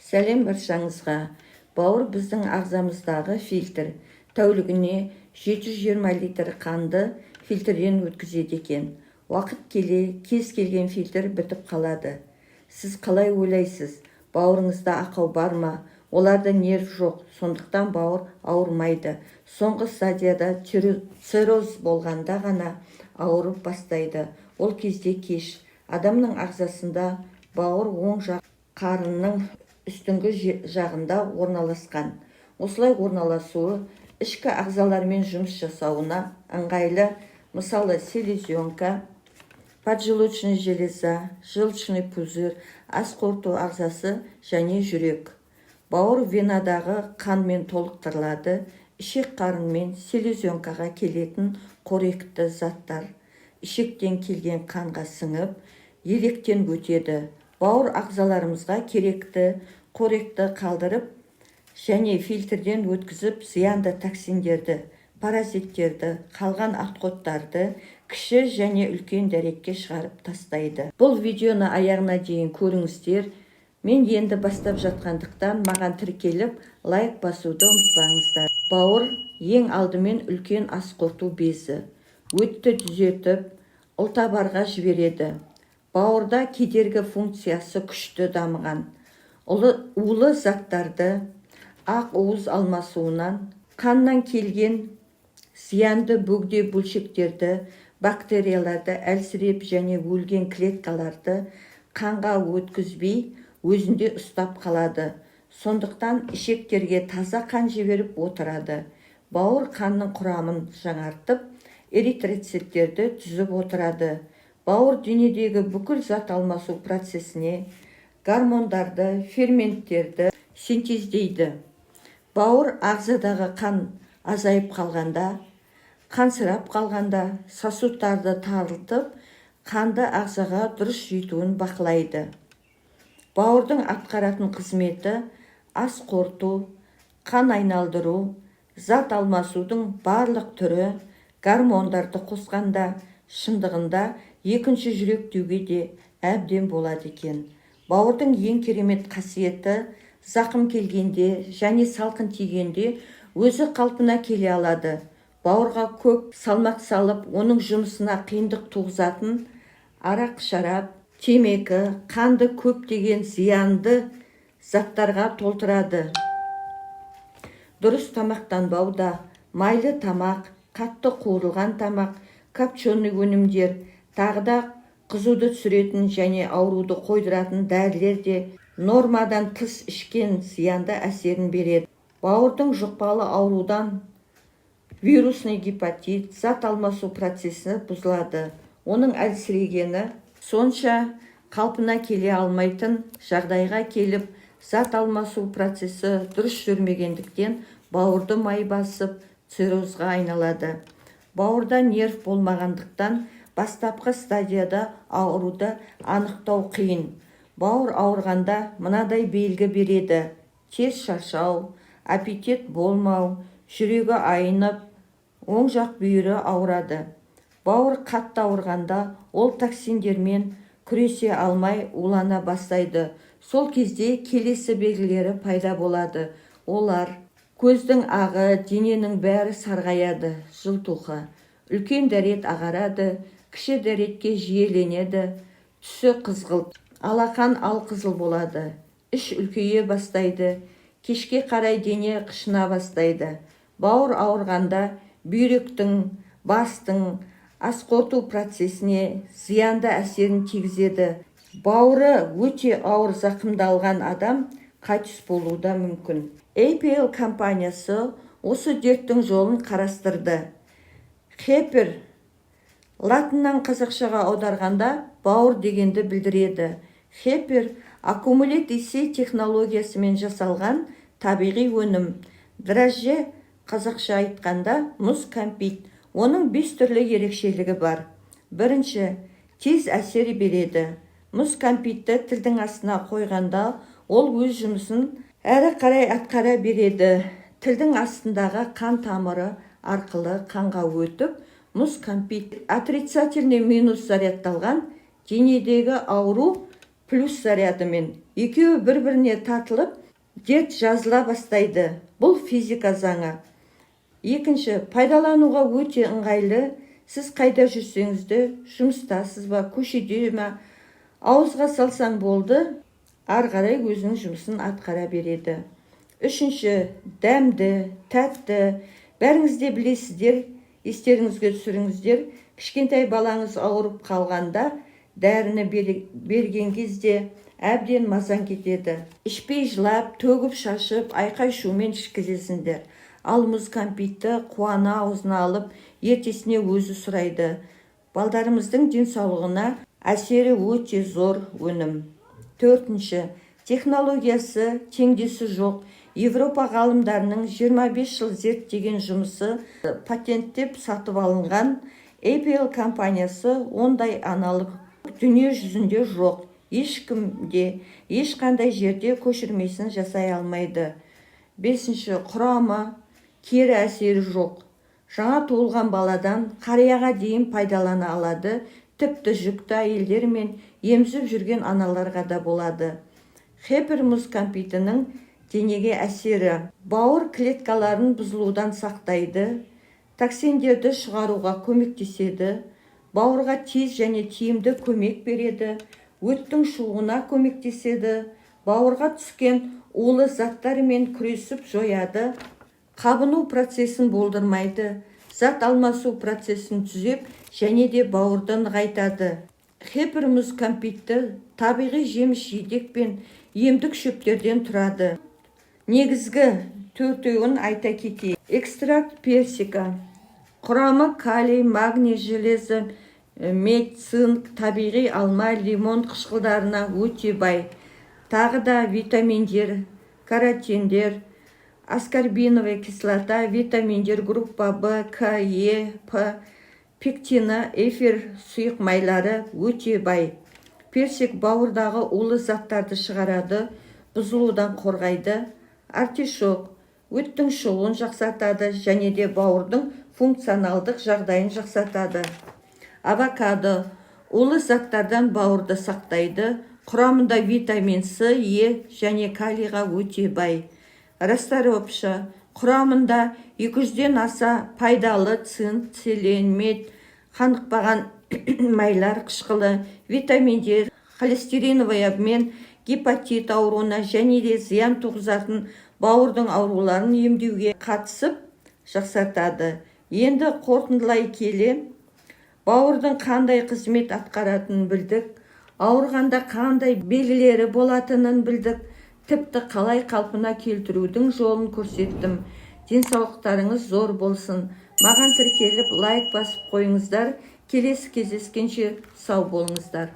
Сәлем баршаңызға. Бауыр біздің ағзамыздағы фильтр. Тәулігіне 720 литр қанды фильтрден өткізеді екен. Уақыт келе кез келген фильтр бітіп қалады. Сіз қалай ойлайсыз? Бауырыңызда ақау бар ма? Оларда нерв жоқ, сондықтан бауыр ауырмайды. Соңғы стадияда цирроз болғанда ғана ауырып бастайды. Ол кезде кеш. Адамның ағзасында бауыр оң жақ қарынның үстіңгі жағында орналасқан. Осылай орналасуы ішкі ағзалармен жұмыс жасауына ыңғайлы. Мысалы, селезенка, поджелудочная железа, желчный пузырь, ас қорыту ағзасы және жүрек. Бауыр венадағы қанмен толықтырылады. Ішек қарынмен селезенкаға келетін қоректі заттар ішектен келген қанға сіңіп, електен өтеді. Бауыр ағзаларымызға керекті қоректі қалдырып және фильтрден өткізіп, зиянды токсиндерді, паразиттерді, қалған атқоттарды кіші және үлкен дәретке шығарып тастайды. Бұл видеоны аяғына дейін көріңіздер. Мен енді бастап жатқандықтан маған тіркеліп, лайк басуды ұмытпаңыздар. Бауыр ең алдымен үлкен ас қорыту безі. Өтті түзетіп, ұлтабарға жібереді. Бауырда кедергі функциясы күшті дамыған. Улы заттарды ақ уыз алмасуынан, қаннан келген зиянды бөгде бөлшектерді, бактерияларды әлсіреп және өлген клеткаларды қанға өткізбей өзінде ұстап қалады. Сондықтан ішектерге таза қан жіберіп отырады. Бауыр қанның құрамын жаңартып, эритроциттерді түзіп отырады. Бауыр денедегі бүкіл зат алмасу процесіне гормондарды, ферменттерді синтездейді. Бауыр ағзадағы қан азайып қалғанда, қансырап қалғанда сосудтарды тарылтып, қанды ағзаға дұрыс жетуін бақылайды. Бауырдың атқаратын қызметі ас қорыту, қан айналдыру, зат алмасудың барлық түрі. Гормондарды қосқанда шындығында екінші жүрек деуге де әбден болады екен. Бауырдың ең керемет қасиеті зақым келгенде және салқын тигенде өзі қалпына келе алады. Бауырға көп салмақ салып, оның жұмысына қиындық туғызатын арақ, шарап, темекі, қанды көптеген зиянды заттарға толтырады. Дұрыс тамақтанбауда майлы тамақ, қатты қуырылған тамақ, копченый өнімдер, тағы да қызуды түсіретін және ауруды қойдыратын дәрілер де нормадан тыс ішкен зиянды әсерін береді. Бауырдың жұқпалы аурудан вирусный гепатит, зат алмасу процесі бұзылады. Оның әлсірегені сонша қалпына келе алмайтын жағдайға келіп, зат алмасу процесі дұрыс жүрмегендіктен бауырды май басып, циррозға айналады. Бауырда нерв болмағандықтан бастапқы стадияда ауруды анықтау қиын. Бауыр ауырғанда мынадай белгі береді: тез шаршау, аппетит болмау, жүрегі айнып, оң жақ бүйірі ауырады. Бауыр қатты ауырғанда ол токсиндермен күресе алмай улана бастайды. Сол кезде келесі белгілері пайда болады. Олар: көздің ағы, дененің бәрі сарғаяды, жылтуқы, үлкен дәрет ағарады, кіші дәретке жиеленеді, түсі қызғылт, алақан алқызыл болады, іш үлкейе бастайды, кешке қарай дене қышына бастайды. Бауыр ауырғанда бүйректің, бастың ас қорыту процесіне зиянды әсерін тигізеді. Бауыры өте ауыр зақымдалған адам қайтыс болуы да мүмкін. APL компаниясы осы дерттің жолын қарастырды. Хепер латыннан қазақшаға аударғанда бауыр дегенді білдіреді. Хепер аккумулет есе технологиясымен жасалған табиғи өнім. Дрожжи қазақша айтқанда мұз кәмпит. Оның 5 түрлі ерекшелігі бар. Бірінші, тез әсер береді. Мұз кәмпитті тілдің астына қойғанда ол өз жұмысын әрі қарай атқара береді. Тілдің астындағы қан тамыры арқылы қанға өтіп, мұз кәмпит отрицательный минус зарядталған денедегі ауру плюс зарядымен екеуі бір-біріне тартылып дерт жазыла бастайды. Бұл физика заңы. Екінші, пайдалануға өте ыңғайлы. Сіз қайда жүрсеңіз де, жұмыстасыз ба, көшеде ме, ауызға салсаң болды, ары қарай өзінің жұмысын атқара береді. Үшінші, дәмді, тәтті. Бәріңіз де білесіздер, естеріңізге түсіріңіздер. Кішкентай балаңыз ауырып қалғанда дәріні берген кезде әбден мазаң кетеді. Ішпей жылап, төгіп шашып, айқай-шумен ішкізесіңдер. Ал мұз кәмпитті қуана аузына алып, ертесіне өзі сұрайды. Балдарымыздың денсаулығына әсері өте зор өнім. Төртінші, технологиясы теңдесі жоқ. Европа ғалымдарының 25 жыл зерттеген жұмысы патенттеп сатып алынған. Apple компаниясы ондай аналог дүние жүзінде жоқ. Ешкімде, ешқандай жерде көшірмесін жасай алмайды. Бесінші, құрамы кері әсері жоқ. Жаңа туылған баладан қарияға дейін пайдалана алады. Тіпті жүкті әйелдер мен емізіп жүрген аналарға да болады. Хеппер мұз кәмпитінің денеге әсері бауыр клеткаларын бұзылудан сақтайды, токсиндерді шығаруға көмектеседі, бауырға тез және тиімді көмек береді, өттің шығуына көмектеседі, бауырға түскен улы заттармен күресіп жояды, қабыну процесін болдырмайды, зат алмасу процесін түзеп және де бауырды нығайтады. Хеппер мұз кәмпитті табиғи жеміс-жидек пен емдік шөптерден тұрады. Негізгі төртеуін айта кетейік. Экстракт персика. Құрамы калий, магний, железі, мед, цинк, табиғи алма, лимон қышқылдарына өте бай. Тағы да витаминдер, каротиндер, аскорбиновая кислота, витаминдер группа В, К, Е, П, пектина, эфир сұйық майлары өте бай. Персик бауырдағы улы заттарды шығарады, бұзылудан қорғайды. Артишок өттің шығуын жақсартады және де бауырдың функционалдық жағдайын жақсартады. Авокадо улы заттардан бауырды сақтайды. Құрамында витамин С, Е және калийға өте бай. Расторопша құрамында 200-ден аса пайдалы цинк, селен, мед, қанықпаған майлар қышқылы, витаминдер, холестериновый обмен, гепатит ауруына және де зиян туғызатын бауырдың ауруларын емдеуге қатысып жақсартады. Енді қорытындылай келе, бауырдың қандай қызмет атқаратынын білдік, ауырғанда қандай белгілері болатынын білдік, тіпті қалай қалпына келтірудің жолын көрсеттім. Денсаулықтарыңыз зор болсын. Маған тіркеліп лайк басып қойыңыздар. Келесі кездескенше сау болыңыздар.